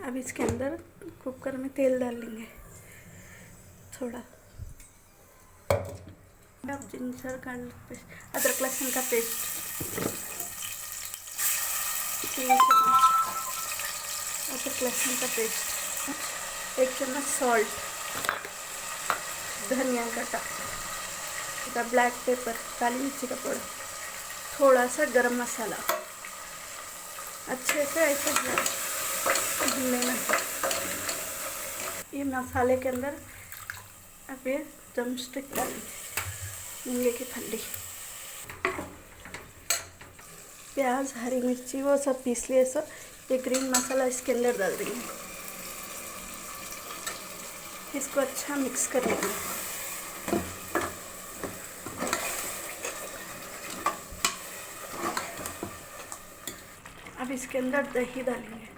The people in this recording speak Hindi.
अब इसके अंदर कुकर में तेल डाल लेंगे थोड़ा। अब जिंजर गार्लिक पेस्ट, अदरक लहसुन का पेस्ट 3 चम्मच, अदरक लहसुन का पेस्ट 1 चम्मच, सॉल्ट, धनिया कटा, ब्लैक पेपर, काली मिर्ची का पाउडर, थोड़ा सा गरम मसाला। अच्छे से ऐसे भून लेना। ये मसाले के अंदर अब ये ड्रमस्टिक डालेंगे, मूंगे की फली, प्याज, हरी मिर्ची वो सब पीस लिए सब। ये ग्रीन मसाला इसके अंदर डाल देंगे। इसको अच्छा मिक्स कर लेंगे। अब इसके अंदर दही डालेंगे।